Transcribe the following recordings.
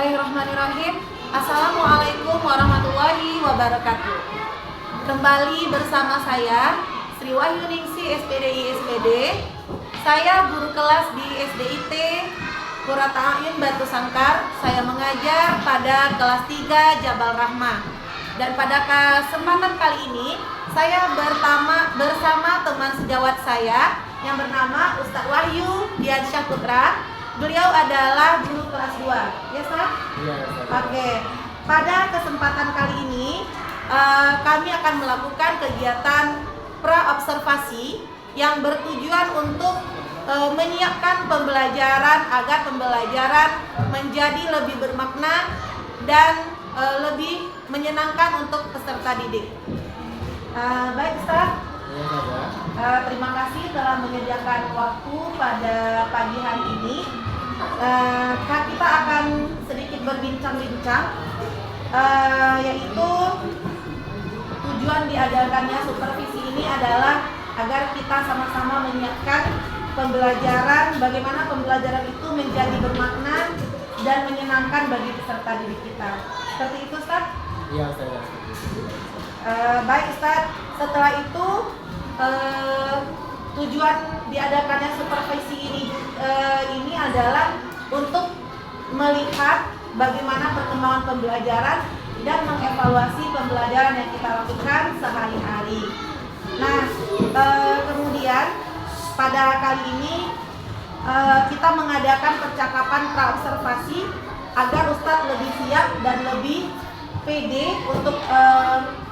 Bismillahirrahmanirrahim. Assalamualaikum warahmatullahi wabarakatuh. Kembali bersama saya Sri Wahyuningsi SPDI SPD. Saya guru kelas di SDIT Qurrata A'yun Batu Sangkar. Saya mengajar pada kelas 3 Jabal Rahmah. Dan pada kesempatan kali ini saya bersama teman sejawat saya yang bernama Ustadz Wahyu Diansyah Putra. Beliau adalah guru kelas 2. Ya, Ustaz? Iya, Oke. Pada kesempatan kali ini kami akan melakukan kegiatan pra-observasi yang bertujuan untuk menyiapkan pembelajaran agar pembelajaran menjadi lebih bermakna dan lebih menyenangkan untuk peserta didik. Baik, Ustaz. Terima kasih telah menyediakan waktu pada pagi hari ini. Kita akan sedikit berbincang-bincang, yaitu tujuan diadakannya supervisi ini adalah agar kita sama-sama menyiapkan pembelajaran, bagaimana pembelajaran itu menjadi bermakna dan menyenangkan bagi peserta didik kita. Seperti itu, Ustaz? Iya, saya. Baik, Ustaz. Setelah itu tujuan diadakannya supervisi ini adalah untuk melihat bagaimana perkembangan pembelajaran dan mengevaluasi pembelajaran yang kita lakukan sehari-hari. Nah, kemudian pada kali ini kita mengadakan percakapan pra-observasi agar Ustadz lebih siap dan lebih pede untuk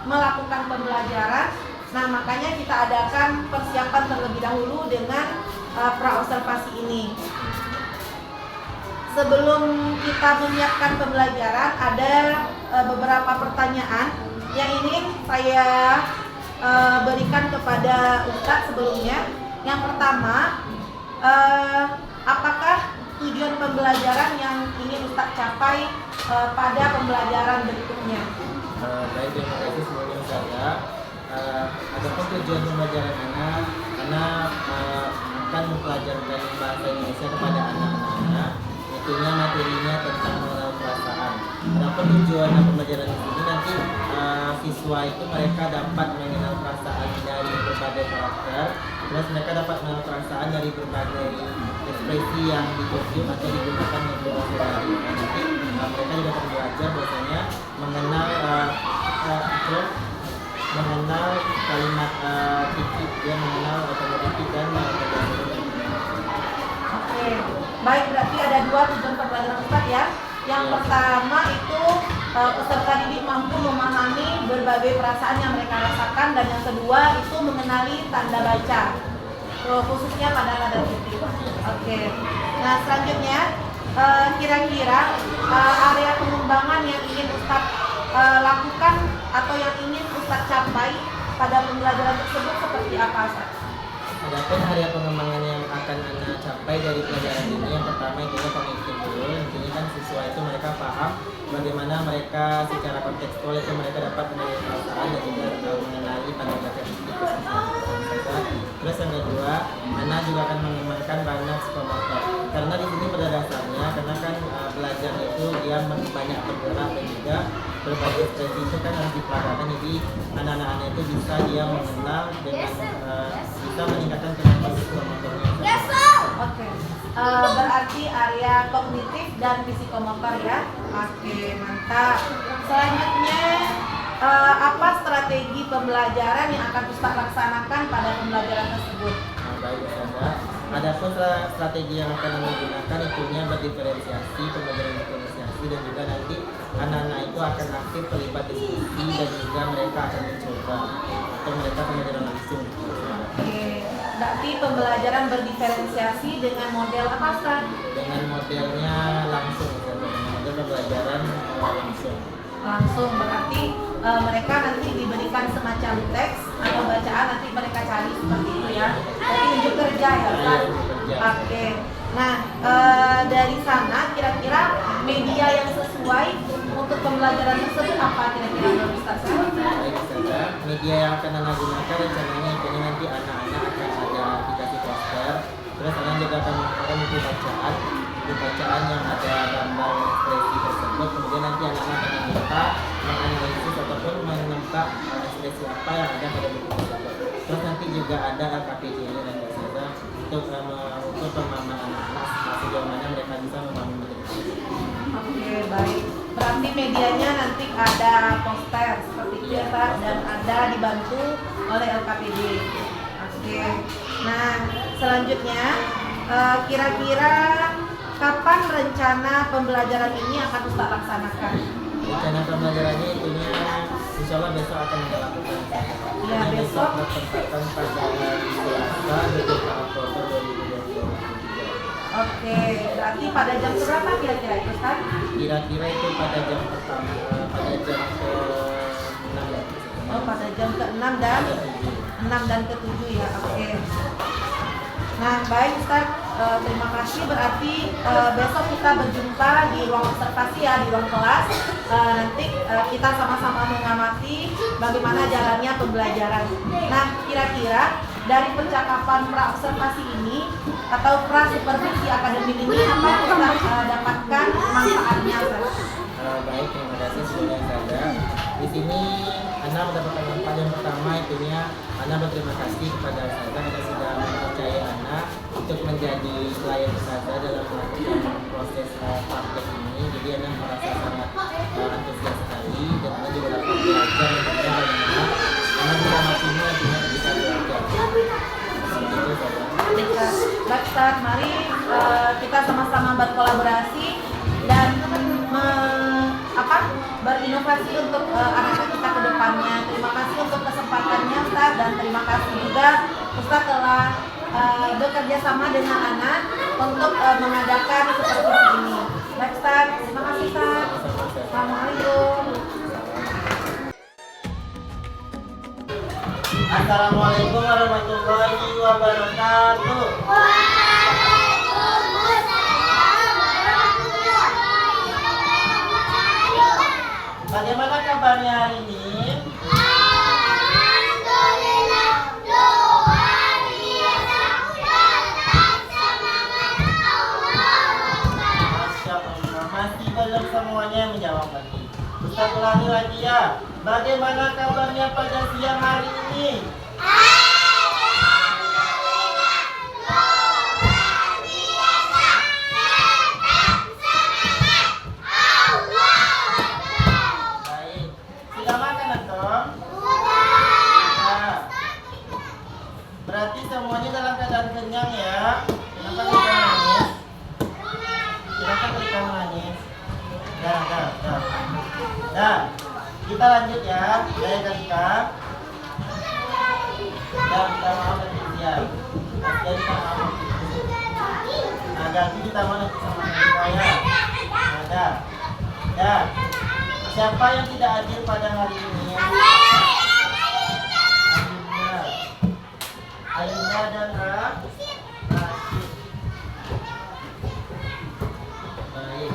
melakukan pembelajaran. Nah, makanya kita adakan persiapan terlebih dahulu dengan pra-observasi ini. Sebelum kita menyiapkan pembelajaran, ada beberapa pertanyaan yang ingin saya berikan kepada Ustadz sebelumnya. Yang pertama, apakah tujuan pembelajaran yang ingin Ustadz capai pada pembelajaran berikutnya? Baik, terima kasih sebelumnya Ustazah. Adapun tujuan pembelajaran anak karena akan mempelajarkan bahasa Indonesia kepada anak-anak, itunya materinya tentang mengenal perasaan. Adapun tujuan pembelajaran di sini nanti siswa itu mereka dapat mengenal perasaan dari berbagai karakter, terus mereka dapat mengenal perasaan dari berbagai ekspresi yang ditunjuk atau digunakan untuk sehari-hari. Nanti mereka juga akan belajar bahwasanya mengenal kalimat titik, dia mengenal otomatik dan Oke, baik, berarti ada dua tujuan pembelajaran Ustaz ya. Yang pertama itu peserta didik mampu memahami berbagai perasaan yang mereka rasakan, dan yang kedua itu mengenali tanda baca, khususnya pada tanda titik. Oke. Nah, selanjutnya kira-kira area pengembangan yang ingin Ustaz lakukan atau yang ingin Ustaz capai pada pembelajaran tersebut seperti apa, Ustaz? Adapun area pengembangan yang akan Anda capai dari pelajaran ini, yang pertama itu kognitif dulu. Intinya kan siswa itu mereka paham bagaimana mereka secara kontekstual itu mereka dapat mengenali perasaan dan juga mengenali tanda baca titik. Terus yang kedua, Anda juga akan mengembangkan banyak psikomotor. Karena di sini pada dasarnya, karena kan belajar itu dia banyak bergerak dan juga berbagai ekspresi itu kan harus dipelajari. Jadi anak-anak itu bisa dia mengenal dengan bisa meningkatkan kemampuan psikomotornya. Oke. Berarti area kognitif dan psikomotor ya. Oke, mantap. Selanjutnya apa strategi pembelajaran yang akan Ustaz laksanakan pada pembelajaran tersebut? Baik, Ustazah. Adapun strategi yang akan digunakan itunya berdiferensiasi, pembelajaran diferensiasi, dan juga nanti anak-anak itu akan aktif terlibat diskusi dan juga mereka akan mencoba atau mereka pembelajaran langsung. Oke, berarti pembelajaran berdiferensiasi dengan model apa, Ustaz? Dengan modelnya langsung, model pembelajaran Langsung, berarti mereka nanti diberikan semacam teks atau bacaan, nanti mereka cari seperti itu ya. Jadi unjuk kerja ya, Ustaz? Oke. Nah, dari sana kira-kira media yang sesuai untuk pembelajaran tersebut apa kira-kira menurut Ustaz? Baik, Ustazah. Media yang akan Anda gunakan rencananya itu nanti anak-anak akan ada aplikasi poster, terus Anda juga akan menggunakan buku bacaan. buku bacaan yang ada gambar ekspresi tersebut. Kemudian nanti anak-anak akan diminta menganalisis ataupun menempa ekspresi apa yang ada pada buku tersebut. Terus nanti juga ada LKPD dan Ustazah untuk mengukur pemahaman anak-anak sejauh mana mereka bisa memahami materi tersebut. Oke, baik. Berarti medianya nanti ada poster seperti itu ya Pak, dan ada dibantu oleh LKPD. Oke. Nah, selanjutnya kira-kira kapan rencana pembelajaran ini akan Ustaz laksanakan? Rencana pembelajarannya itunya insya Allah besok akan kita lakukan. Ya, besok bertempatan pada hari Selasa 24 Oktober 2023. Oke, berarti pada jam berapa kira-kira itu Ustaz? Kira-kira itu pada jam pertama, pada jam ke-6 ya. Oh, pada jam ke-6 dan 6 dan ke-7 ya. Oke. Nah, baik Ustaz, terima kasih. Berarti besok kita berjumpa di ruang observasi ya, di ruang kelas. Nanti kita sama-sama mengamati bagaimana jalannya pembelajaran. Nah, kira-kira dari percakapan pra-observasi ini atau pra-supervisi akademik ini apa yang kita dapatkan manfaatnya Ustaz? Baik, terima kasih sudah ada. Di sini Ana mendapatkan manfaat yang pertama itunya Ana berterima kasih kepada Ustazah karena sudah mempercayai Ana untuk menjadi klien Ustazah dalam melakukan proses praktek ini. Jadi Ana merasa sangat antusias sekali dan Ana juga dapat belajar bagaimana Ana bisa maksimal dengan bisa belajar. Seperti itu saja. Baik Ustaz, mari kita sama-sama berkolaborasi dan berinovasi untuk anak-anak kita ke depannya. Terima kasih untuk kesempatannya Ustaz, dan terima kasih juga Ustaz telah bekerja sama dengan anak untuk mengadakan seperti ini. Baik Ustaz, terima kasih Ustaz. Assalamualaikum. Assalamualaikum warahmatullahi wabarakatuh. Bagaimana kabarnya hari ini? Alhamdulillah, doa biasa dan semangat Allah. Masya Allah, masih belum semuanya menjawab lagi. Ustaz ulangi lagi ya. Bagaimana kabarnya pada siang hari ini? Berarti semuanya dalam keadaan kenyang ya. Kenapa kita nangis? Kenapa kita nangis? Dah. Kita lanjut ya. Saya Kalika. Dah, kita mau nanti siap. Jadi kita mau. Nah, ganti kita mau nanti sama kita ya. Dah. Siapa yang tidak hadir pada hari ini? Ayunda dan Rashid. Baik.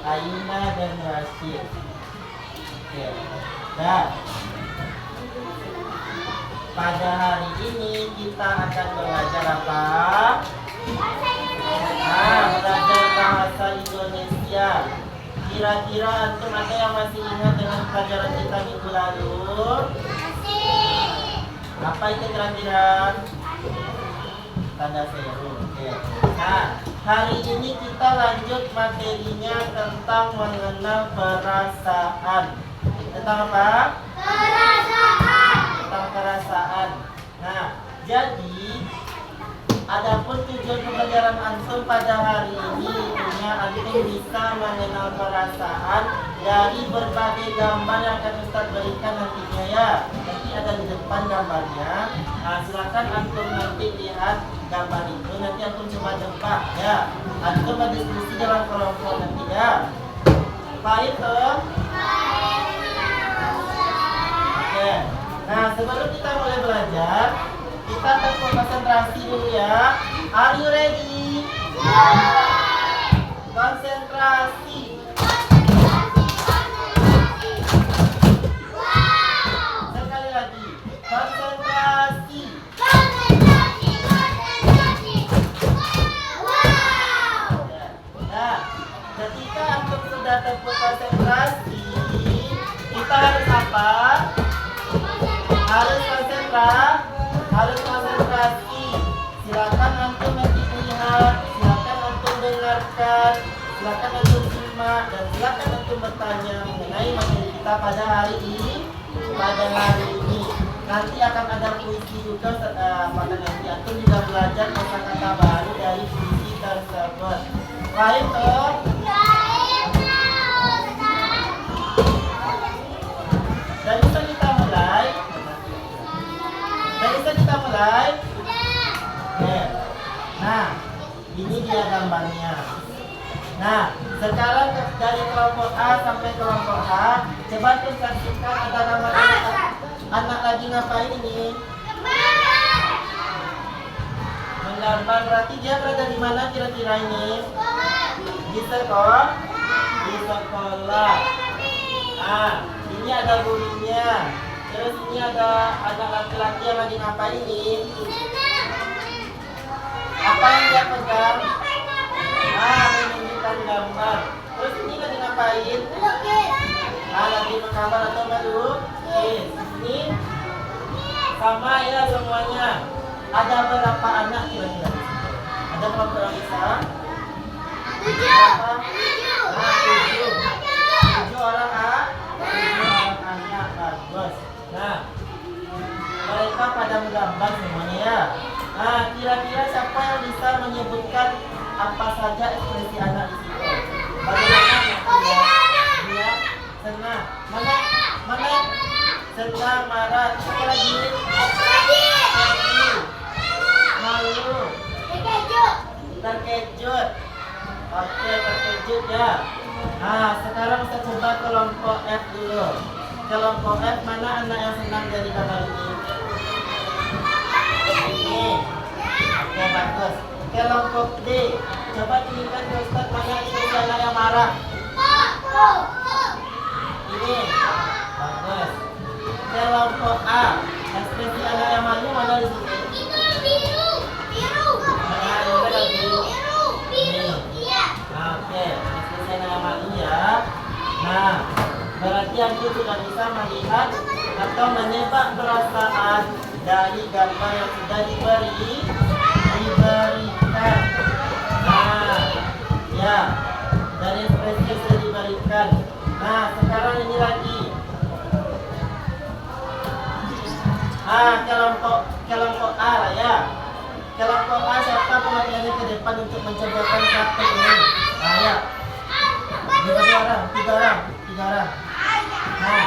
Ayunda dan Rashid. Ya. Nah, pada hari ini kita akan belajar apa? Belajar bahasa Indonesia. Kira-kira antum ada yang masih ingat dengan pelajaran kita minggu lalu? Apa itu kira-kira? Tanda seru. Oke. Nah, hari ini kita lanjut materinya tentang mengenal perasaan. Tentang apa? Tentang perasaan. Nah, jadi adapun tujuan pembelajaran antum pada hari ini tentunya antum bisa mengenal perasaan dari berbagai gambar yang akan Ustaz berikan nantinya ya. Nanti ada di depan gambarnya. Nah, silakan antum nanti lihat gambar itu. Nanti antum coba tebak ya. Antum berdiskusi dalam kelompok nanti ya. Baik tuh. Oke. Nah, sebelum kita mulai belajar, kita konsentrasi dulu ya. Are you ready? Konsentrasi. Sekali lagi. Konsentrasi. apa? Harus konsentrasi. Silakan antum nanti lihat, silakan antum dengarkan, silakan antum simak, dan silakan antum bertanya mengenai materi kita pada hari ini. Nanti akan ada puisi juga, pada nanti antum juga belajar kata-kata baru dari puisi tersebut. Baik toh? Dan bisa kita mulai? Oke. Nah, ini dia gambarnya. Nah, sekarang dari kelompok A sampai kelompok A, coba tuh saksikan ada gambar anak lagi ngapain ini? Menggambar, berarti dia berada di mana kira-kira ini? Di sekolah. Ah, ini ada gurunya. Terus ini ada anak laki-laki yang lagi ngapain ini? Apa yang dia pegang? Menunjukkan gambar. Terus ini lagi ngapain? Lagi menggambar atau melukis. Ini sama ya semuanya. Ada berapa anak kira-kira? Ada berapa orang bisa? 7 orang anak. Bagus. Nah, mereka pada menggambar semuanya ya. Nah, kira-kira siapa yang bisa menyebutkan apa saja ekspresi anak di situ? Bagaimana? Dia senang. Mana? Senang, marah. Apa lagi? Malu. Terkejut. Oke, terkejut ya. Nah, sekarang kita coba kelompok F dulu. Kelompok F, mana anak yang senang dari gambar ini? Ini. Oke, bagus. Kelompok D, coba tunjukkan ke Ustaz mana ekspresi anak yang marah. Ini. Bagus. Kelompok A, ekspresi anak yang malu mana di sini? Oke, ekspresi anak yang malu ya. Nah, berarti antum sudah bisa melihat atau menebak perasaan dari gambar yang sudah diberikan. Nah, ya, dari ekspresi yang sudah diberikan. Nah, sekarang ini lagi. Kelompok A lah ya. Kelompok A siapa perwakilannya ke depan untuk mencobakan praktek ini? Ya. Tiga orang. Nah,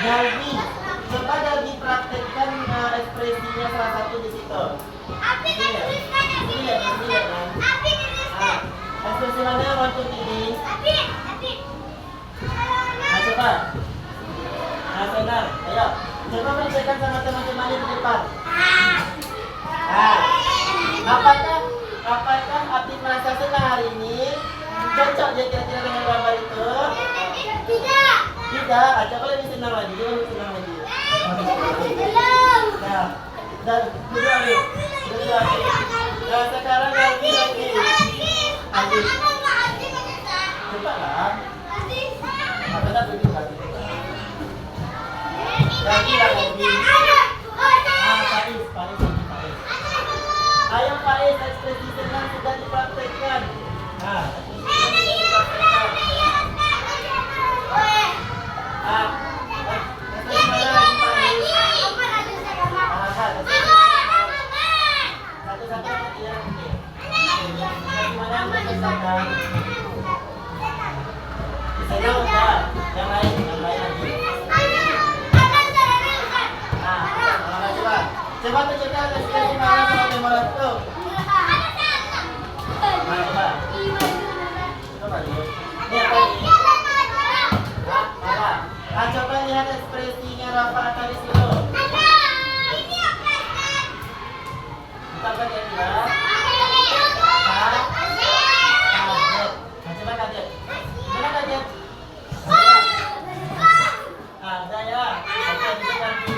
Dalbi, coba Dalbi praktekkan ekspresinya salah satu di situ. Ini lihat kan? Ekspresi mana yang untuk ini? Nah, coba. Nah, benar. Ayo, coba praktekkan sama teman-teman di depan. Nah, apakah Atif merasa senang hari ini? Cocok dia kira-kira dengan gambar itu? Tidak, coba lebih senang lagi. Dan duduk lagi. Nah, sekarang lagi. Coba lah. Benar duduk lagi. Lagi. Faiz. Ayo Faiz, ekspresi senang sudah dipraktekkan. Nah, yang lain lagi. Coba tunjukkan ekspresi marah sama marah itu. Coba lihat. Coba lihat ekspresinya Rafa tadi situ. Kita lihat ya. Coba kaget. Mana kaget? Ada ya. Oke, kita ganti.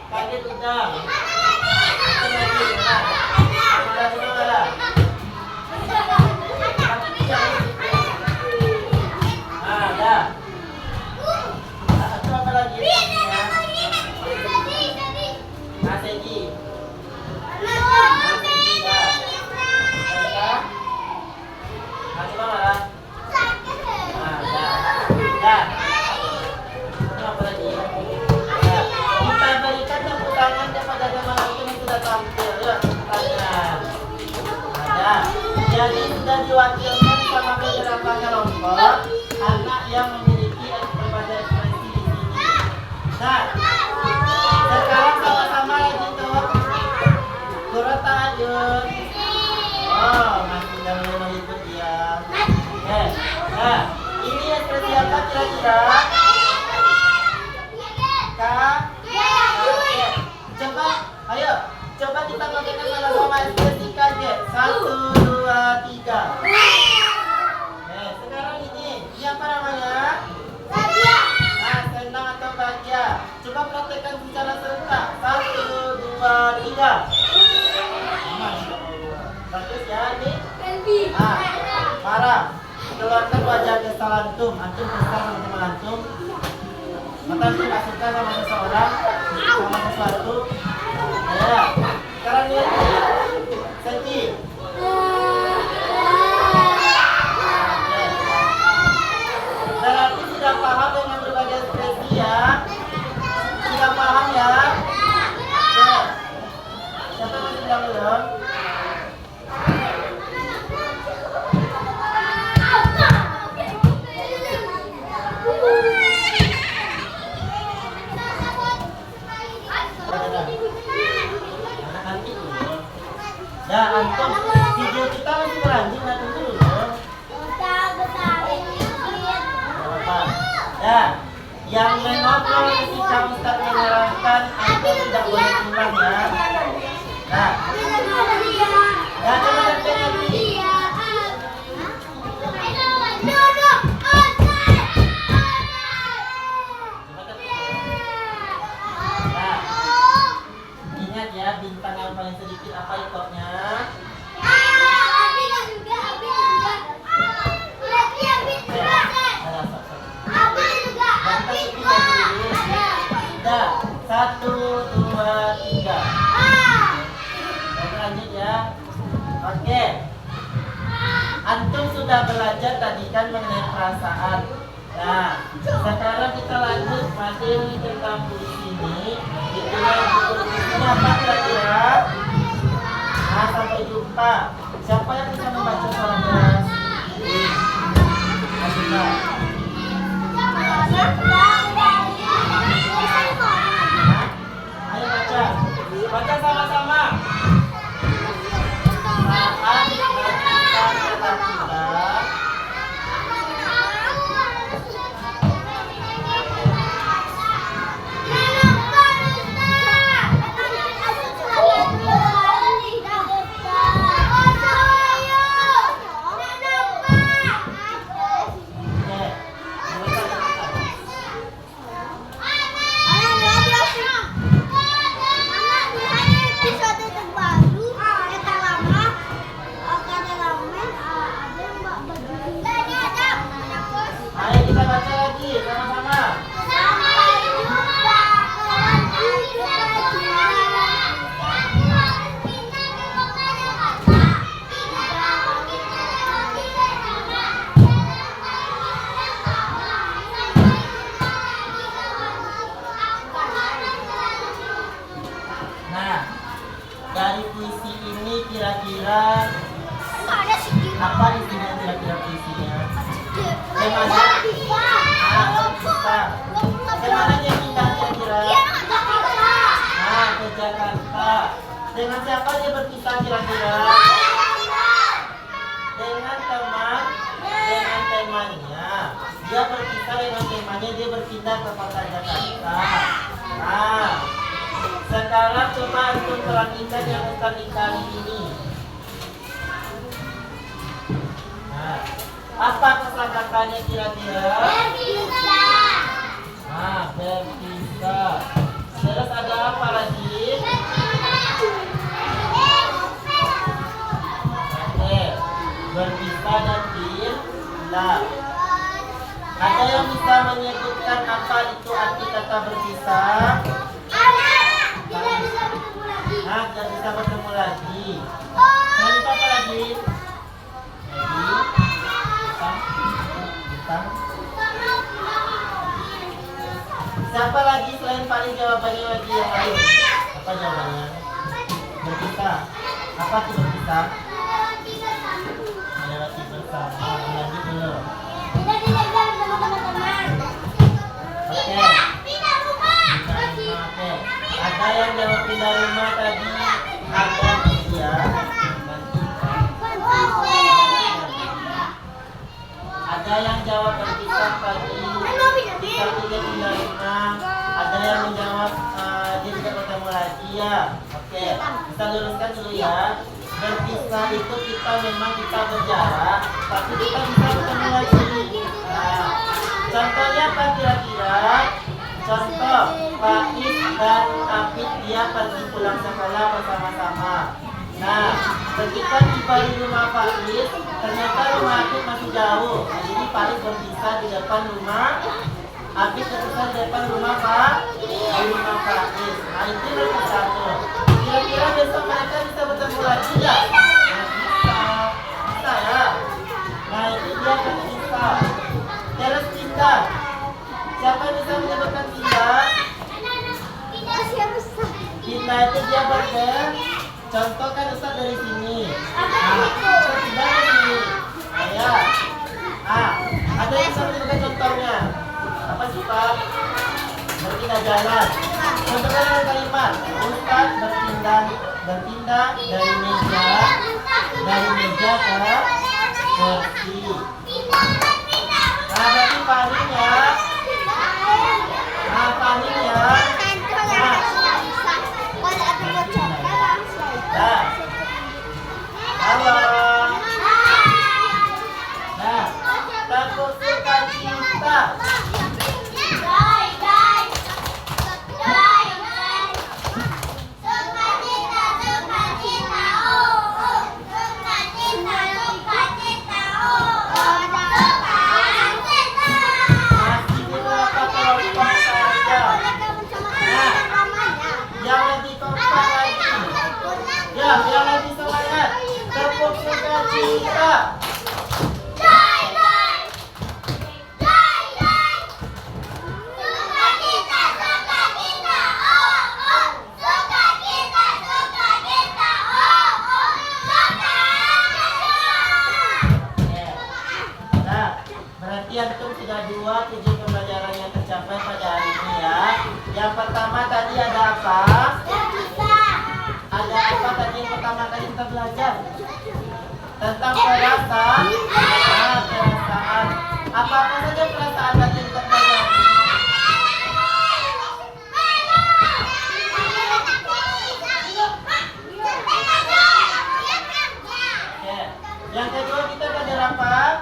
Kaget udah. Ada. Apa lagi? diwakilkan sama beberapa kelompok anak yang memiliki berbagai ekspresi di sini. Nah, sekarang sama-sama lagi tuh. Turut tahajud. Oh, masih jangan mengikuti ya. Nah, ini ekspresi apa kira-kira? Coba, ayo, coba kita pakai sama-sama ekspresi kaget. 1, 2, 3. Sekarang ini apa namanya? Nah, senang atau bahagia. Coba praktekkan secara serentak. 1, 2, 3. Bagus ya, ini. Marah. Keluarkan wajah kesal antum. Antum kesal sama teman antum. Maka antum gak suka sama seseorang, sama sesuatu. Ya. Sekarang lihat. Sedih. Berarti sudah paham dengan berbagai ekspresi ya? Sudah paham ya? Oke. Siapa masih belum? Ya, antum video kita masih berlanjut, antum dulu. Ya, yang menonton ketika Ustaz menerangkan antum tidak boleh pulang ya. Nah, ya coba sampai lagi. Ingat ya, bintang yang paling sedikit apa ikonnya? Sudah, 1, 2, 3. Kita lanjut ya. Oke. Antum sudah belajar tadi kan mengenai perasaan. Nah, sekarang kita lanjut materi tentang puisi ini. Itulah buku puisinya apa kira-kira? Nah, sampai jumpa. Siapa yang bisa membaca suara keras? Asika. Ayo baca. Baca sama-sama. Saat berpisah tetap kita. Ayo kita baca lagi sama-sama. Nah, dari puisi ini kira-kira apa isinya kira-kira puisinya? Temanya? Kemana dia pindah kira-kira? Nah, ke Jakarta. Dengan siapa dia berpisah kira-kira? Dengan temannya. Dia berpisah dengan temannya, dia berpindah ke kota Jakarta. Nah, sekarang coba antum perhatikan yang Ustaz kali ini. Nah, apa kosakatanya kira-kira? Nah, berpisah. Terus ada apa lagi? Oke, berpisah dan pindah. Ada yang bisa menyebutkan apa itu arti kata berpisah? Nah, tidak bisa bertemu lagi. Contoh apa lagi? Bintang. Siapa lagi selain paling jawabannya lagi yang lain? Apa jawabannya? Berpisah. Apa itu berpisah? Ada 3. bersama. Lagi dulu. Tidak dilegang sama teman-teman. Oke. Pindah rumah. Oke. Ada yang jawab pindah rumah tadi? Ada ya. Ada yang jawab berpisah tadi. Kita tidak pindah rumah. Ada yang menjawab dia tidak bertemu lagi ya. Oke. Kita luruskan dulu ya. Berpisah itu memang kita berjarak, tapi kita bisa bertemu lagi. Nah, contohnya apa kira-kira? Contoh, Faiz dan Afid dia pergi pulang sekolah bersama-sama. Nah, ketika tiba di rumah Faiz, ternyata rumah Afid masih jauh. Nah, jadi Faiz berpisah di depan rumah, Afid berpisah di depan rumah Faiz. Nah, itu nomor satu. Kira-kira besok mereka bisa bertemu lagi nggak? Nah, bisa ya. Nah, itu dia berpisah. Terus pindah. Siapa yang bisa menyebutkan pindah? Pindah itu dia bergerak. Contoh kan Ustaz dari sini. Nah, kita pindah ke sini. Nah, ya. Ada yang bisa menyebutkan contohnya? Apa sih Pak? Berpindah jalan. Contohnya dengan kalimat Ustaz berpindah dari meja ke kursi. Nah, berarti paling ya. Halo. Nah, takut suka cinta. Masih beberapa kelompok saja. Yang lebih kompak lagi. Ya, yang lebih semangat. Tepuk sukacita. Nah, berarti antum sudah 2 tujuan pembelajaran yang tercapai pada hari ini ya. Yang pertama tadi ada apa? Ada apa tadi yang pertama kali kita belajar? Tentang perasaan. Perasaan. Apa-apa saja perasaan tadi yang kita belajar? Oke. Yang kedua kita belajar apa?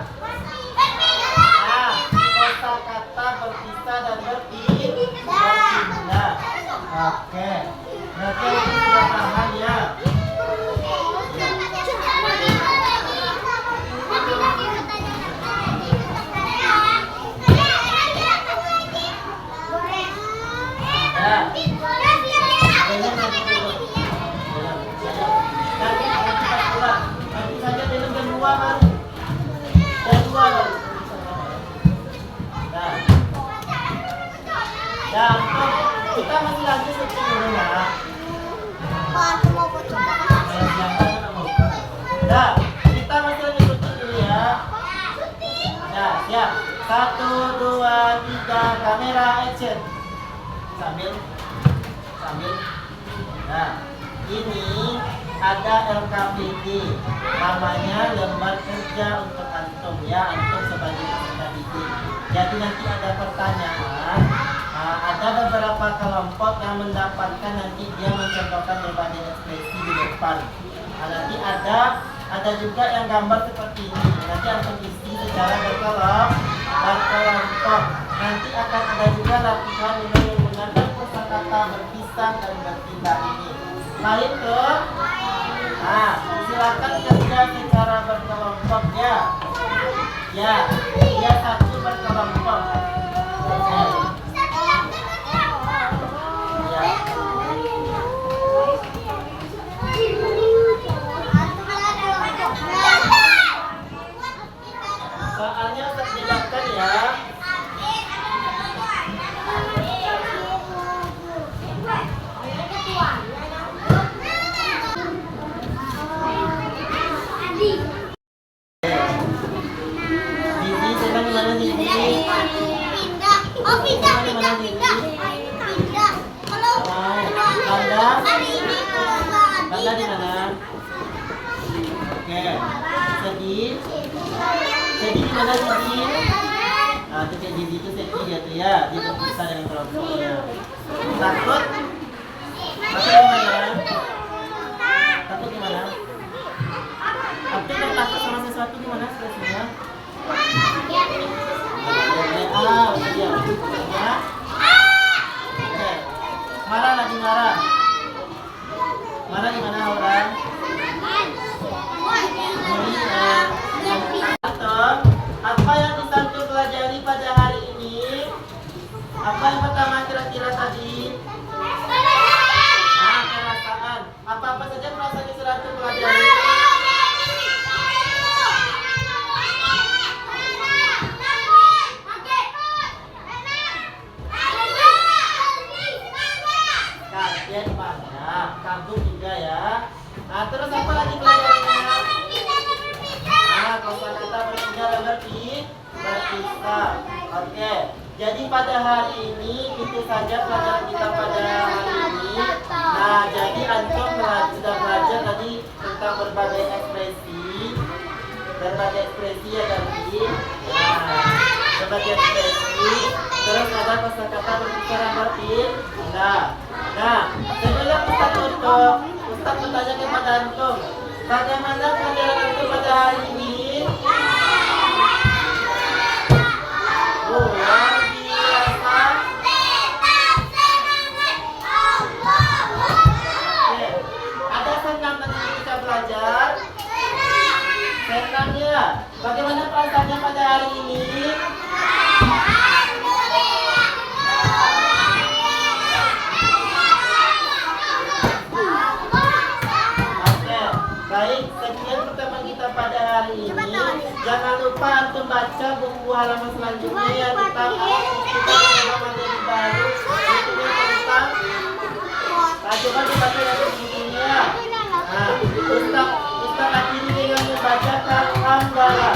Kosakata berpisah dan berpindah. Oke. Berarti itu sudah paham ya. Nanti saja minum jam 2 baru. Jam 2 lalu. Nah, kita masih lanjut seperti dulu ya. Nah, kita masih lanjut seperti dulu ya. Nah, siap. 1, 2, 3, kamera action. Sambil. Nah, ini ada LKPD, namanya lembar kerja untuk antum ya, antum sebagai peserta didik. Jadi nanti ada pertanyaan, ada beberapa kelompok yang mendapatkan nanti dia mencontohkan berbagai ekspresi di depan. Nanti ada juga yang gambar seperti ini. Nanti antum isi secara berkelompok. Nanti akan ada juga latihan yang menggunakan kosakata berpisah dan berpindah ini. Lain ke? Silakan kerja secara berkelompok ya. Ya, dia satu berkelompok. Soalnya terjelaskan ya. gimana Didi? Nah, tuh kayak Didi itu safety dia tuh ya, dia terpisah dengan kelompoknya. Takut? Takut gimana? Takut gimana? Tapi kalau takut sama sesuatu gimana ekspresinya? Udah diam. Ya. Oke. Marah lagi marah. Marah gimana orang? Apa yang bisa antum pelajari pada hari ini? Apa yang pertama kira-kira tadi? Perasaan. Apa-apa saja perasaan yang sudah antum pelajari? Kaget banyak, kagum juga ya. Nah, terus apa lagi pelajarannya? Nah, kosakata berpindah dan berpisah. Oke. Jadi pada hari ini itu saja pelajaran kita pada hari ini. Nah, jadi antum sudah belajar tadi tentang berbagai ekspresi ya tadi. Nah, berbagai ekspresi. Terus ada kosakata berpisah dan berpindah. Nah, sebelum kita tutup, Ustaz bertanya kepada antum, bagaimana pelajaran antum pada hari ini? Luar biasa. Oke. Ada senang tadi kita belajar? Senang ya. Bagaimana perasaannya pada hari ini? Baik, sekian pertemuan kita pada hari ini. Jangan lupa antum baca buku halaman selanjutnya yang tentang materi baru. Itu tentang coba dibaca dari bukunya. Nah, Ustaz akhiri dengan membaca Alhamdulillah.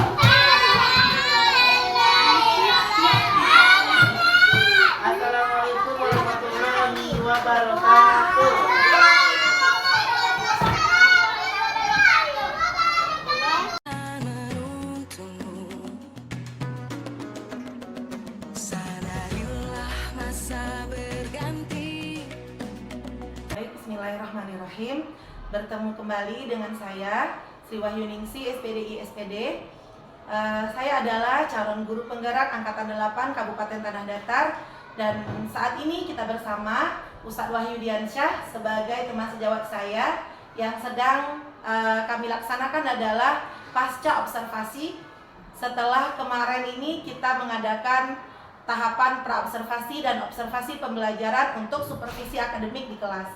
Assalamualaikum warahmatullahi wabarakatuh. Bismillahirrahmanirrahim. Bertemu kembali dengan saya Sri Wahyuningsi, SPDI SPD. Saya adalah calon guru penggerak Angkatan 8 Kabupaten Tanah Datar. Dan saat ini kita bersama Ustadz Wahyu Diansyah sebagai teman sejawat saya. Yang sedang kami laksanakan adalah pasca observasi. Setelah kemarin ini kita mengadakan tahapan praobservasi dan observasi pembelajaran untuk supervisi akademik di kelas.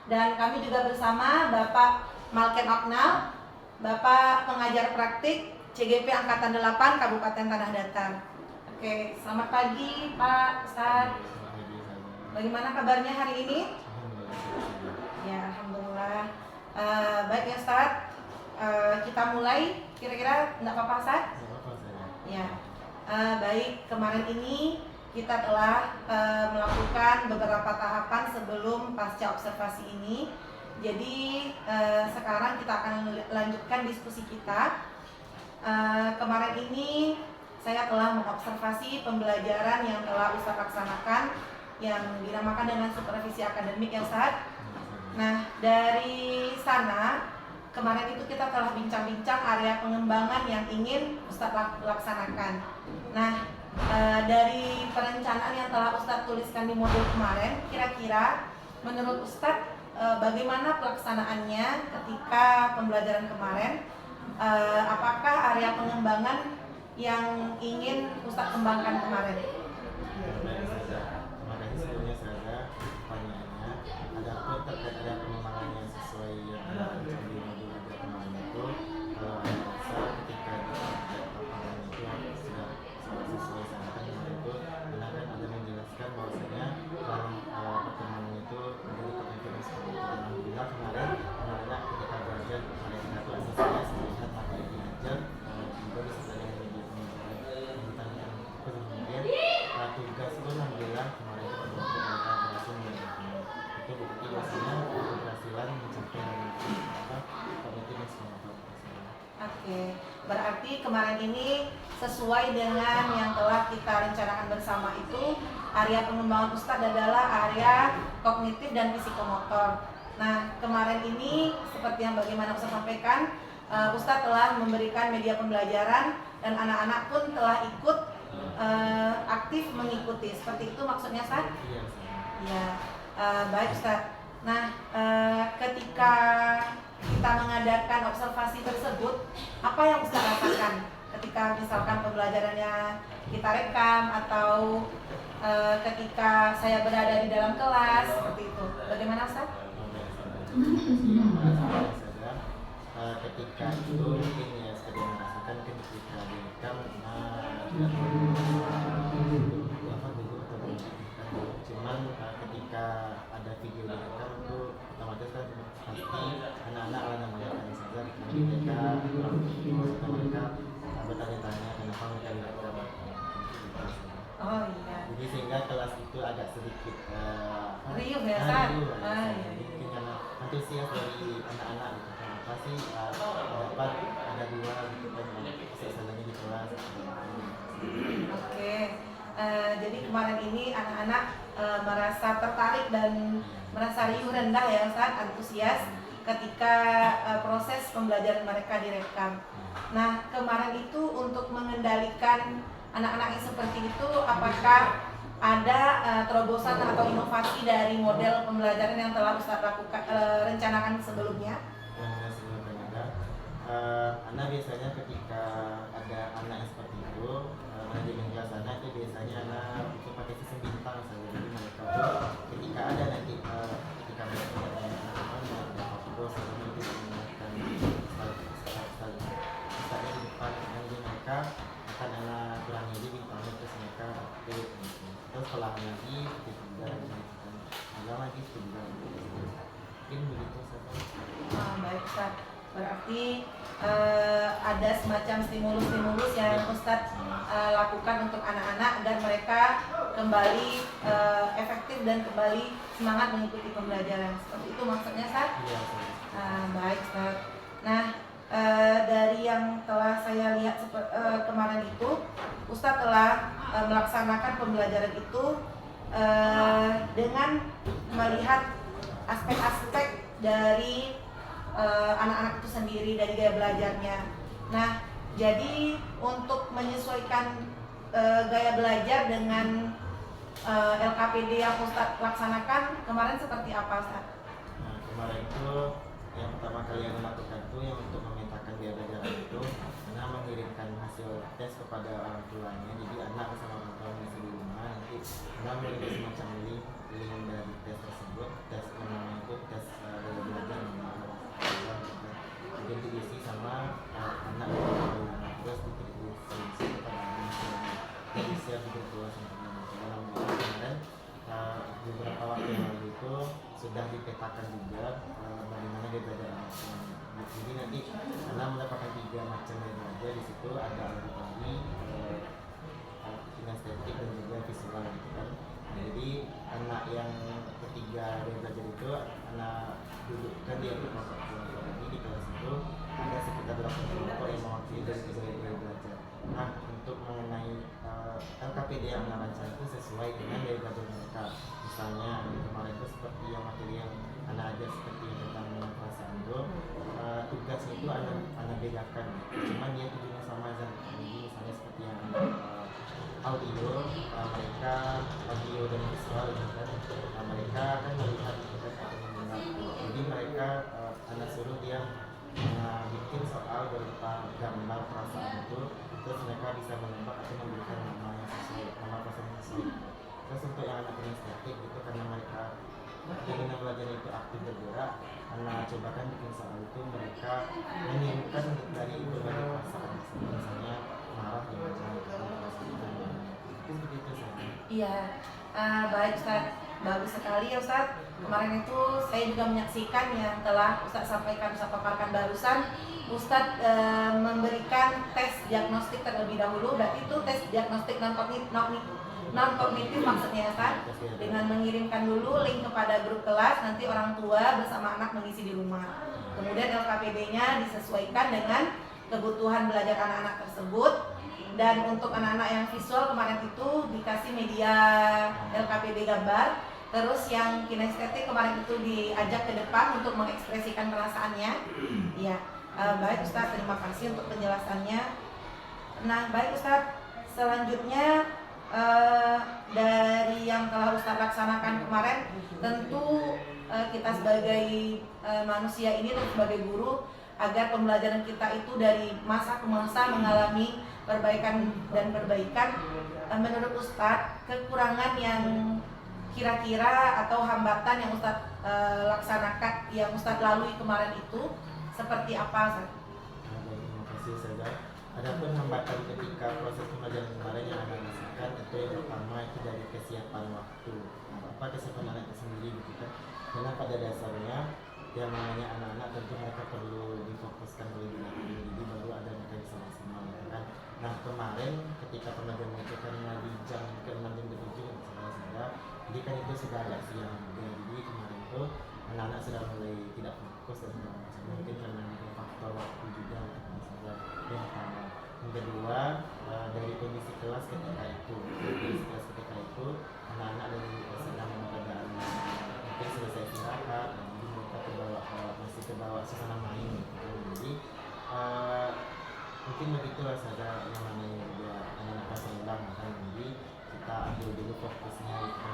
Dan kami juga bersama Bapak Malken Oknal, Bapak pengajar praktik CGP Angkatan 8 Kabupaten Tanah Datar. Oke, selamat pagi Pak Ustadz. Bagaimana kabarnya hari ini? Ya, Alhamdulillah. Baik ya Ustadz, kita mulai. Kira-kira enggak apa-apa Ustadz? Ya, baik, kemarin ini kita telah melakukan beberapa tahapan sebelum pasca observasi ini. Jadi sekarang kita akan lanjutkan diskusi kita. Kemarin ini saya telah mengobservasi pembelajaran yang telah Ustadz laksanakan yang dinamakan dengan supervisi akademik ya Ustadz. Nah, dari sana kemarin itu kita telah bincang-bincang area pengembangan yang ingin Ustadz laksanakan. Nah, dari perencanaan yang telah Ustadz tuliskan di modul kemarin, kira-kira menurut Ustadz bagaimana pelaksanaannya ketika pembelajaran kemarin? Apakah area pengembangan yang ingin Ustadz kembangkan kemarin? Terima kasih sebelumnya saya pertanyaannya. Ada pun terkait area pengembangan yang sesuai yang di modul kemarin itu, kalau ada rasa ketika lapangan itu sudah sesuai sanatan itu, benar kan ada menjelaskan bahwasanya dalam pertemuan itu menjadi pemikiran seperti itu. Alhamdulillah kemarin ketika belajar mereka itu asasnya melihat apa yang diajar juga bisa belajar menjadi pengetahuan kemudian tugas itu alhamdulillah kemarin itu mereka berhasil mengerjakan itu bukti bahwasanya keberhasilan mencapai komitmen semua. Oke, berarti kemarin ini sesuai dengan yang telah kita rencanakan bersama itu. Area pengembangan Ustadz adalah area kognitif dan psikomotor. Nah, kemarin ini seperti yang bagaimana Ustadz sampaikan, Ustadz telah memberikan media pembelajaran dan anak-anak pun telah ikut aktif mengikuti. Seperti itu maksudnya, Ustadz? Iya. Ya, baik Ustadz. Nah, ketika kita mengadakan observasi tersebut, apa yang Ustadz rasakan ketika misalkan pembelajarannya kita rekam atau ketika saya berada di dalam kelas seperti itu? Bagaimana Ustadz? Ketika itu mungkin ya sudah merasakan ketika direkam cuman ketika ada video direkam itu otomatis kan pasti anak-anak namanya kan saja mereka mereka bertanya-tanya kenapa mereka direkam. Oh iya. Jadi sehingga kelas itu agak sedikit riuh ya, Ustaz? Mungkin karena antusias dari anak-anak gitu. Kenapa sih dapat ada dua gitu kan sesalahnya di kelas. Oke. Jadi kemarin ini anak-anak merasa tertarik dan merasa riuh rendah ya Ustaz, antusias ketika proses pembelajaran mereka direkam. Nah, kemarin itu untuk mengendalikan anak-anak yang seperti itu, apakah ada terobosan atau inovasi dari model pembelajaran yang telah Ustaz lakukan rencanakan sebelumnya? Yang sebelumnya ada, anak biasanya ketika ada anak yang seperti itu, di kelas anak itu biasanya anak itu pakai sistem bintang saja. Jadi mereka tuh ketika ada nanti ketika mereka ada fokus nanti menggunakan style di depan, nanti mereka akan anak kurangi di bintangnya terus mereka pilih terus setelah lagi ketiga lagi ketiga mungkin begitu saja. Baik Ustaz, berarti ada semacam stimulus-stimulus yang Ustaz lakukan untuk anak-anak agar mereka kembali efektif dan kembali semangat mengikuti pembelajaran. Seperti itu maksudnya Ustaz? Iya. Baik Ustaz. Nah, dari yang telah saya lihat kemarin itu, Ustadz telah melaksanakan pembelajaran itu dengan melihat aspek-aspek dari anak-anak itu sendiri, dari gaya belajarnya. Nah, jadi untuk menyesuaikan gaya belajar dengan LKPD yang Ustadz laksanakan kemarin seperti apa Ustadz? Nah, kemarin itu yang pertama kali yang dilakukan itu yang untuk memetakan gaya belajar itu karena mengirimkan hasil tes kepada orang tuanya. Jadi anak bersama orang tua masih di rumah, nanti anak memiliki semacam link dari tes tersebut. Tes namanya itu tes gaya belajar jadi diisi sama anak terus diisi kepada anak jadi siap diperkuat dalam kemarin beberapa waktu yang lalu itu sudah dipetakan juga bagaimana dia belajar anak. Jadi nanti anak mendapatkan 3 macam gaya belajar. Di situ ada auditory, kinestetik dan juga visual gitu kan. Jadi anak yang ketiga gaya belajar itu anak dudukkan dia di kelompok ini di kelas itu ada sekitar 8 kelompok yang mewakili dari gaya belajar. Nah, untuk mengenai LKPD yang anak rancang itu sesuai dengan gaya belajar mereka. Misalnya kemarin itu seperti yang materi yang anak ajar seperti tentang perasaan itu tugasnya itu anak bedakan. Cuman dia tujuannya sama aja. Jadi misalnya seperti yang audio mereka audio dan visual kan mereka kan melihat kita atau mendengar. Jadi mereka anak suruh dia bikin soal berupa gambar perasaan itu, terus mereka bisa menembak atau memberikan nama yang sesuai, nama perasaan yang sesuai. Terus untuk yang anak kinestetik itu karena mereka ingin belajar itu aktif bergerak, anak cobakan bikin soal itu mereka menyimpulkan dari berbagai perasaan, misalnya marah itu begitu saja. Iya, baik Ustaz, bagus sekali ya Ustaz. Kemarin itu saya juga menyaksikan yang telah Ustaz sampaikan, Ustaz paparkan barusan. Ustaz memberikan tes diagnostik terlebih dahulu, berarti itu tes diagnostik non-kognitif maksudnya ya Ustaz. Dengan mengirimkan dulu link kepada grup kelas, nanti orang tua bersama anak mengisi di rumah. Kemudian LKPD-nya disesuaikan dengan kebutuhan belajar anak-anak tersebut. Dan untuk anak-anak yang visual kemarin itu dikasih media LKPD gambar. Terus yang kinestetik kemarin itu diajak ke depan untuk mengekspresikan perasaannya. Iya, baik Ustadz, terima kasih untuk penjelasannya. Nah, baik Ustadz, selanjutnya dari yang telah Ustadz laksanakan kemarin, tentu kita sebagai manusia ini dan sebagai guru, agar pembelajaran kita itu dari masa ke masa mengalami perbaikan dan perbaikan. Menurut Ustadz, kekurangan yang kira-kira atau hambatan yang Ustadz laksanakan, yang Ustadz lalui kemarin itu seperti apa Ustadz? Terima kasih Ustazah. Adapun hambatan ketika proses pembelajaran kemarin yang Anda rasakan, itu yang pertama itu dari kesiapan waktu. Apa kesiapan anak itu sendiri gitu kan? Karena pada dasarnya yang namanya anak-anak tentu mereka perlu difokuskan terlebih dahulu, jadi baru ada mereka bisa maksimal kan. Nah kemarin ketika pembelajaran itu kan di jam ke-6 jam ke-7 misalnya, jadi kan itu sudah agak siang juga. Jadi kemarin itu anak-anak sudah mulai tidak fokus dan segala macam, mungkin karena ada faktor waktu juga misalnya. Yang pertama, yang kedua dari kondisi kelas ketika itu, anak-anak dari sedang dalam keadaan mungkin selesai istirahat, jadi mereka masih terbawa suasana main gitu. Jadi mungkin begitulah saja yang namanya dia anak-anak kelas rendah kan. Jadi kita ambil dulu fokusnya, kita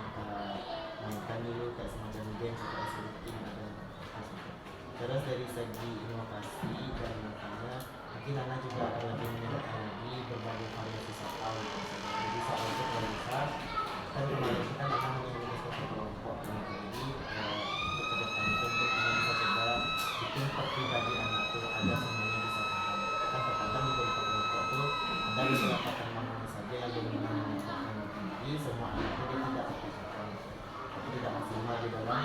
mainkan dulu kayak semacam game atau activity ada. Terus dari segi inovasi dan makanya mungkin anak juga akan lebih menyertai lagi berbagai variasi soal gitu. Jadi soal itu kalau bisa kan kemarin kita akan mengambil satu kelompok gitu. Jadi untuk ke depan itu untuk bisa coba bikin per pribadi anak itu ada semuanya bisa paham. Kan terkadang di beberapa kelompok itu ada beberapa teman saja yang benar-benar mengumpulkan. Jadi semua anak itu dia tidak terpisahkan, tapi tidak maksimal di dalam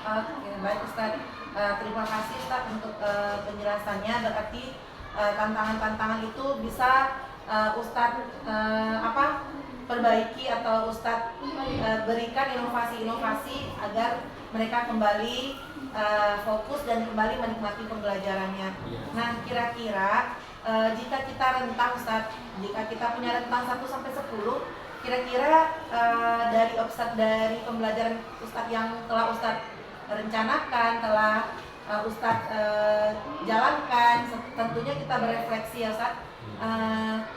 Oke, baik Ustadz. Terima kasih Ustadz untuk penjelasannya. Berarti tantangan-tantangan itu bisa Ustadz perbaiki atau Ustadz berikan inovasi-inovasi agar mereka kembali fokus dan kembali menikmati pembelajarannya. Nah, kira-kira jika kita rentang Ustadz, jika kita punya rentang 1 sampai 10, kira-kira dari pembelajaran Ustadz yang telah Ustadz rencanakan, telah Ustadz jalankan, tentunya kita berefleksi ya Ustadz.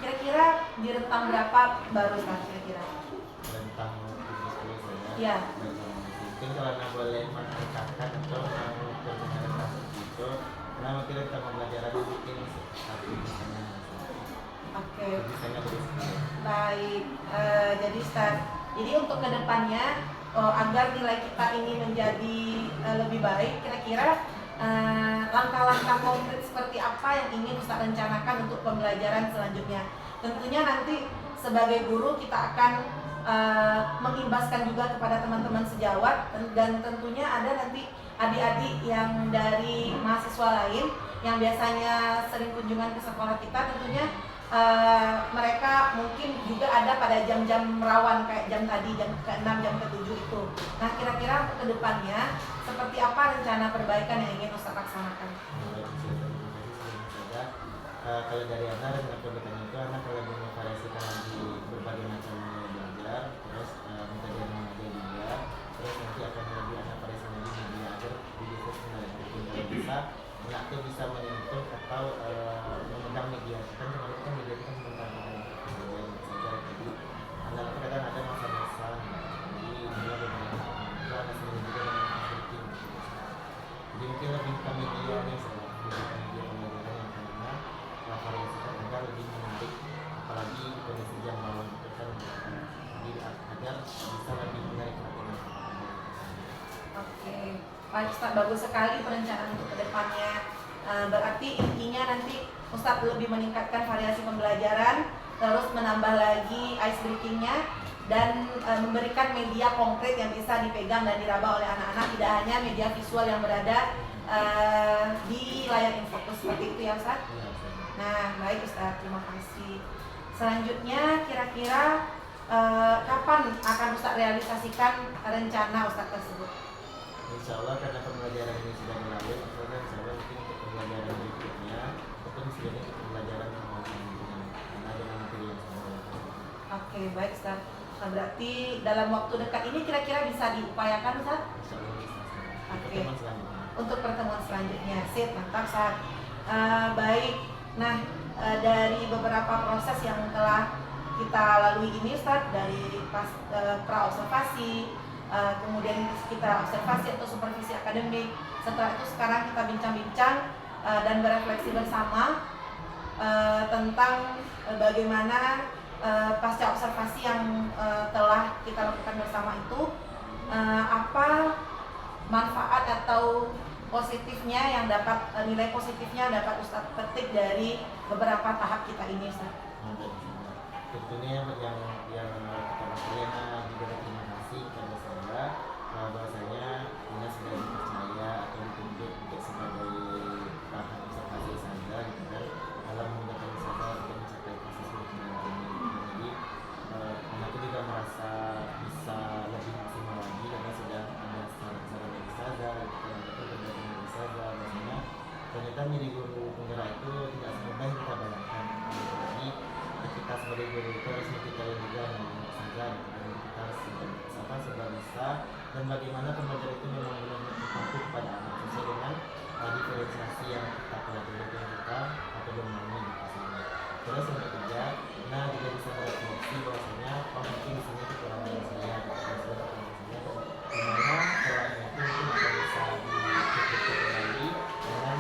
Kira-kira di rentang berapa baru Ustadz kira-kira? Rentang 10 saja. Iya. Mungkin kalau Anda boleh meningkatkan atau mengenalkan itu, karena mungkin kita pembelajaran mungkin satu misalnya. Oke. Misalnya Baik. Jadi Ustadz, jadi untuk kedepannya agar nilai kita ini menjadi lebih baik, kira-kira langkah-langkah konkret seperti apa yang ingin Ustadz rencanakan untuk pembelajaran selanjutnya? Tentunya nanti sebagai guru kita akan mengimbaskan juga kepada teman-teman sejawat, dan tentunya ada nanti adik-adik yang dari mahasiswa lain yang biasanya sering kunjungan ke sekolah kita, tentunya mereka mungkin juga ada pada jam-jam rawan kayak jam tadi, jam ke-6, jam ke-7 itu. Nah, kira-kira untuk kedepannya seperti apa rencana perbaikan yang ingin Ustadz laksanakan? Kalau dari anak rencana perbaikan itu anak kalau memvariasikan lagi berbagai macam belajar, terus metode yang dia juga, terus nanti akan lebih anak variasi lagi media agar bisa sebenarnya kalau bisa anak itu bisa menyentuh atau memegang media. Kan kemarin kan media itu kan tentang saja. Jadi anak itu kadang ada masa-masa, jadi dia benar-benar itu anak sendiri juga dengan bikin. Jadi mungkin lebih ke media nih, media pembelajaran yang karena variasikan agar lebih menarik, apalagi di kondisi jam malam itu kan, jadi agar bisa lebih menarik perhatian. Oke, Pak Ustadz, bagus sekali perencanaan untuk kedepannya. Berarti intinya nanti Ustadz lebih meningkatkan variasi pembelajaran, terus menambah lagi ice breakingnya, dan memberikan media konkret yang bisa dipegang dan diraba oleh anak-anak, tidak hanya media visual yang berada di layar infocus seperti itu ya Ustadz. Nah, baik Ustadz, terima kasih. Selanjutnya kira-kira kapan akan Ustadz realisasikan rencana Ustadz tersebut? Insya Allah karena pembelajaran ini sudah berlalu, insya Allah mungkin untuk pembelajaran berikutnya itu disediakan untuk pembelajaran dengan materi yang sama. Oke, baik Ustaz. Nah, berarti dalam waktu dekat ini kira-kira bisa diupayakan Ustaz? Insya Allah bisa. Oke. Pertemuan selanjutnya. Untuk pertemuan selanjutnya, sip, mantap Ustaz. Baik, nah dari beberapa proses yang telah kita lalui ini Ustaz, dari pra-observasi, kemudian kita observasi atau supervisi akademik, setelah itu sekarang kita bincang-bincang dan berefleksi bersama tentang bagaimana pasca observasi yang telah kita lakukan bersama itu, apa manfaat atau positifnya yang dapat nilai positifnya dapat Ustadz petik dari beberapa tahap kita ini Ustadz. Tentunya yang pertama kali juga terima kasih kepada saya bahwasanya Anda sudah dipercaya atau ditunjuk untuk sebagai tahap observasi saja gitu kan dalam menggunakan saja untuk mencapai proses berkenalan ini. Jadi Anda itu juga merasa bisa lebih maksimal lagi karena sudah ada saran-saran dari saja gitu kan, atau dari saja bahwasanya ternyata menjadi guru penggerak itu tidak semudah yang kita bayangkan. Jadi kita sebagai guru itu harus mengetahui juga yang saja dan kita serba bisa dan bagaimana pembelajaran itu memang benar-benar terpaku kepada anak sesuai dengan diferensiasi yang kita pelajari dan kita atau bermain di sini. Terus yang ketiga, nah juga bisa berefleksi bahwasanya mungkin di sini kekurangan saya, dimana kekurangan itu mungkin bisa dicukupi kembali dengan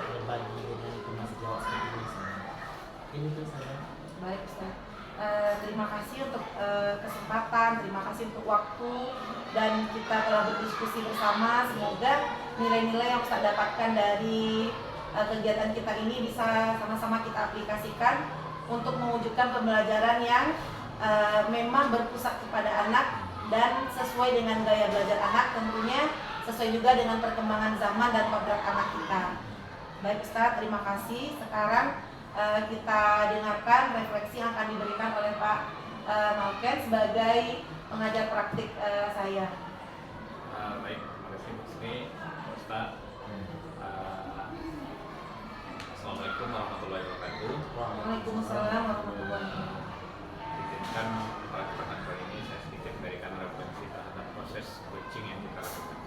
berbagi dengan kemas jawab seperti ini semua. Ini tuh saya. Baik Ustaz, terima kasih untuk kesempatan, terima kasih untuk waktu dan kita telah berdiskusi bersama. Semoga nilai-nilai yang Ustaz dapatkan dari kegiatan kita ini bisa sama-sama kita aplikasikan untuk mewujudkan pembelajaran yang memang berpusat kepada anak dan sesuai dengan gaya belajar anak, tentunya sesuai juga dengan perkembangan zaman dan kodrat anak kita. Baik Ustaz, terima kasih. Sekarang kita dengarkan refleksi yang akan diberikan oleh Pak Malken sebagai pengajar praktik saya. Baik, terima kasih Bu Sri, Ustaz. Assalamualaikum warahmatullahi wabarakatuh. Waalaikumsalam warahmatullahi wabarakatuh. Izinkan pada kesempatan kali ini saya sedikit memberikan referensi terhadap proses coaching yang kita lakukan.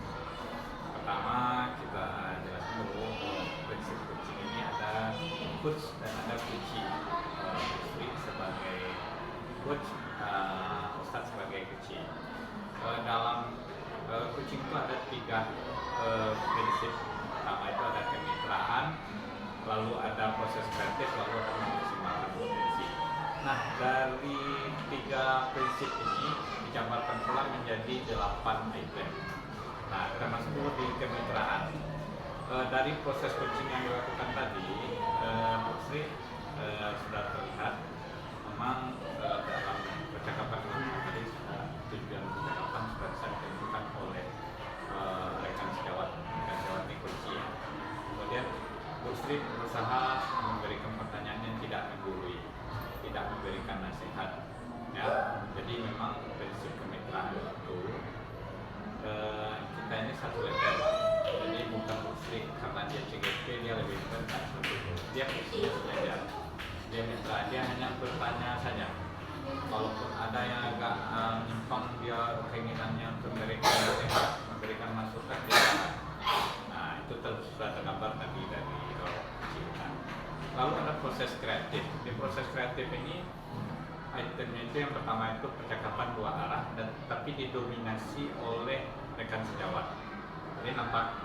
Pertama, kita jelaskan dulu prinsip coaching ini ada coach dan ada coachee. Sri sebagai coach, Ustadz sebagai coachee. Dalam coaching itu ada tiga prinsip. Pertama itu ada kemitraan, lalu ada proses kreatif, lalu ada memaksimalkan potensi. Nah, dari tiga prinsip ini dijabarkan pula menjadi 8 item. Nah, termasuk dulu di kemitraan. Dari proses coaching yang dilakukan tadi, Bu Sri sudah terlihat memang dalam percakapan tadi tujuan percakapan sudah bisa ditentukan oleh rekan sejawat di coaching. Kemudian Bu Sri berusaha memberikan pertanyaan yang tidak menggurui, tidak memberikan nasihat. Ya, jadi memang prinsip kemitraan itu kita ini satu level. Jadi bukan Bu Sri karena dia CGP dia lebih rendah seperti itu. Dia fungsinya belajar. Dia mitra, dia hanya bertanya saja. Walaupun ada yang agak menyimpang dia keinginannya untuk memberikan nasihat, memberikan masukan dia. Nah, itu sudah tergambar tadi dari cerita. Lalu ada proses kreatif. Di proses kreatif ini itemnya itu yang pertama itu percakapan dua arah dan tapi didominasi oleh rekan sejawat. Jadi nampak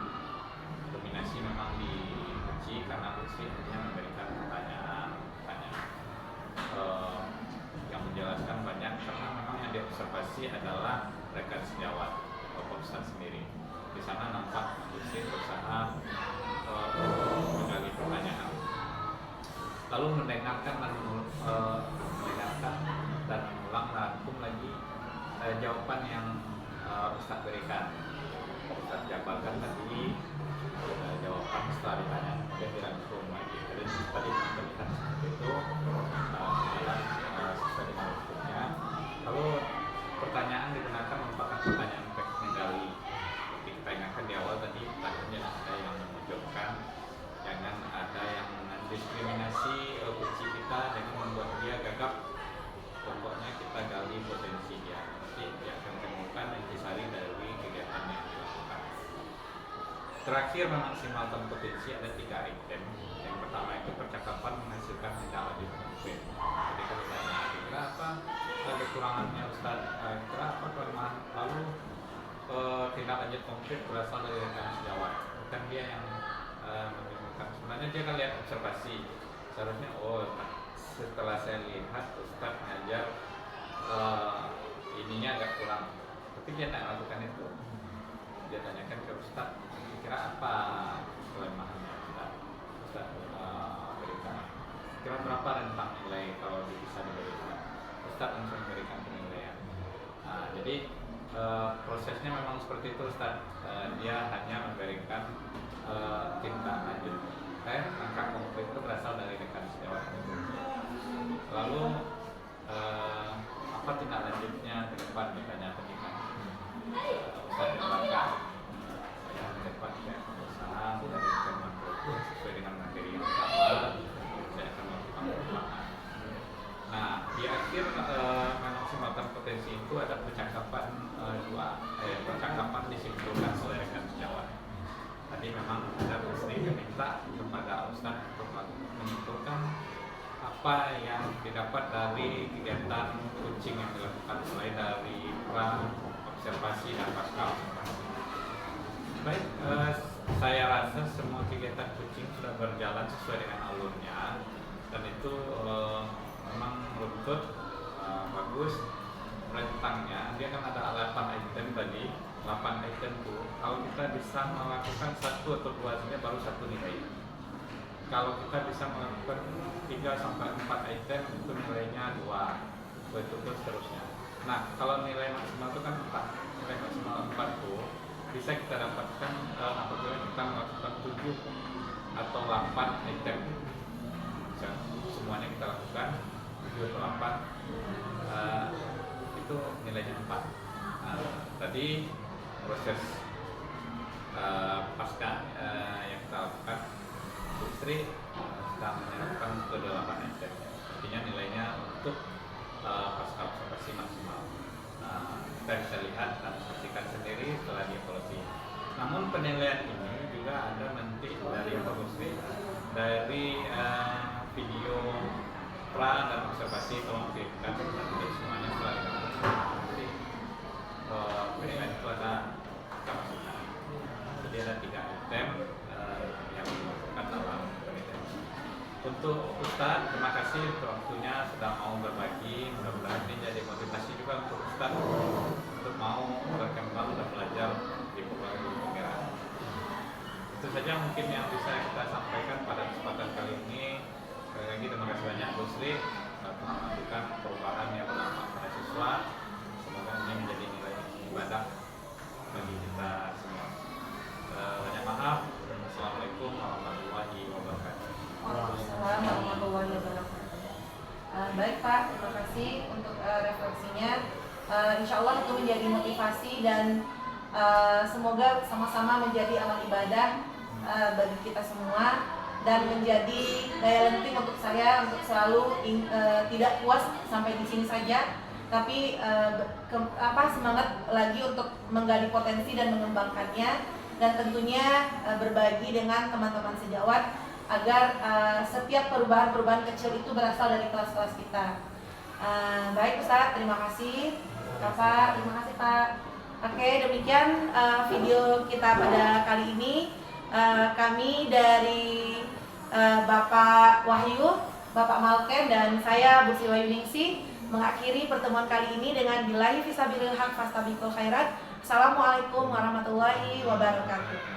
dominasi memang dibenci karena Lutfi hanya memberikan pertanyaan yang menjelaskan banyak karena memang yang diobservasi adalah rekan sejawat atau Ustadz sendiri. Di sana nampak Lutfi berusaha menggali pertanyaan, lalu mendengarkan dan mengulang rangkum lagi jawaban yang Ustadz berikan. Ustadz jabarkan tadi jawaban setelah ditanya, kemudian dirangkum lagi. Jadi tadi terlihat seperti itu dalam sesuai dengan hukumnya. Lalu pertanyaan digunakan merupakan pertanyaan menggali. Jadi kita ingat terakhir memaksimalkan potensi ada 3 item. Yang pertama itu percakapan menghasilkan tindak lanjut konkret. Jadi kalau ditanya kira apa kekurangannya Ustaz, kira apa kelemahan, lalu tindak lanjut konkret berasal dari rekan sejawat, bukan dia yang menimbulkan. Sebenarnya dia kan lihat observasi, seharusnya setelah saya lihat Ustaz ngajar ininya agak kurang, tapi dia tak lakukan itu. Dia tanyakan ke Ustaz, kira apa kelemahannya Ustaz berikan, kira berapa rentang nilai kalau bisa diberikan. Ustaz langsung memberikan penilaian. Jadi prosesnya memang seperti itu Ustaz. Dia hanya memberikan tindak lanjut. Langkah konkret itu berasal dari rekan sejawat. Lalu apa tindak lanjutnya ke depan misalnya pendidikan Ustaz jelaskan saya ke depan saya berusaha dari firman Tuhan sesuai dengan materi yang sama saya akan melakukan perubahan. Nah di akhir memaksimalkan potensi itu ada percakapan percakapan disimpulkan oleh rekan sejawat. Tadi memang ada sering minta kepada Ustaz untuk menyimpulkan apa yang didapat dari kegiatan coaching yang dilakukan selain dari observasi dan pasca observasi. Baik, saya rasa semua kegiatan coaching sudah berjalan sesuai dengan alurnya dan itu memang runtut, bagus. Rentangnya dia kan ada 8 item tadi. 8 item itu kalau kita bisa melakukan 1 atau 2 saja baru 1 nilai. Kalau kita bisa melakukan 3 sampai 4 item itu nilainya 2, begitu seterusnya. Nah kalau nilai maksimal itu kan 4, nilai maksimal 4 itu bisa kita dapatkan apabila kita melakukan 7 atau 8 item. Semuanya kita lakukan 7 atau 8, itu nilainya 4. Tadi proses pasca yang kita lakukan, Istri sedang menyiapkan ke 8 item. Artinya nilainya untuk pasca observasi maksimal. Kita bisa lihat dan saksikan sendiri setelah dievaluasi. Namun penilaian ini juga ada nanti dari Pak Istri, dari video pra dan observasi tolong kirimkan nanti semuanya setelah kita penilaian itu ada kapasitas. Jadi ada 3 item yang dimasukkan dalam penilaian. Untuk Ustaz, terima kasih untuk waktunya sudah mau berbagi. Mudah-mudahan ini jadi motivasi juga untuk Ustaz untuk mau berkembang dan belajar di pembelajaran. Itu saja mungkin yang bisa kita sampaikan pada kesempatan kali ini. Sekali lagi terima kasih banyak Bu Sri telah melakukan perubahan yang berdampak pada siswa. Semoga ini menjadi nilai ibadah bagi kita semua. Banyak maaf. Assalamualaikum warahmatullahi wabarakatuh. Waalaikumsalam warahmatullahi wabarakatuh. Baik Pak, terima kasih untuk refleksinya. Insya Allah itu menjadi motivasi dan semoga sama-sama menjadi amal ibadah bagi kita semua dan menjadi daya lenting untuk saya untuk selalu tidak puas sampai di sini saja, tapi semangat lagi untuk menggali potensi dan mengembangkannya, dan tentunya berbagi dengan teman-teman sejawat agar setiap perubahan-perubahan kecil itu berasal dari kelas-kelas kita. Baik Ustaz, terima kasih Bapak, terima kasih Pak. Oke, demikian video kita pada kali ini. Kami dari Bapak Wahyu, Bapak Malken, dan saya Bu Sri Wahyuningsih mengakhiri pertemuan kali ini dengan billahi fisabilil haq fastabiqul khairat. Assalamualaikum warahmatullahi wabarakatuh.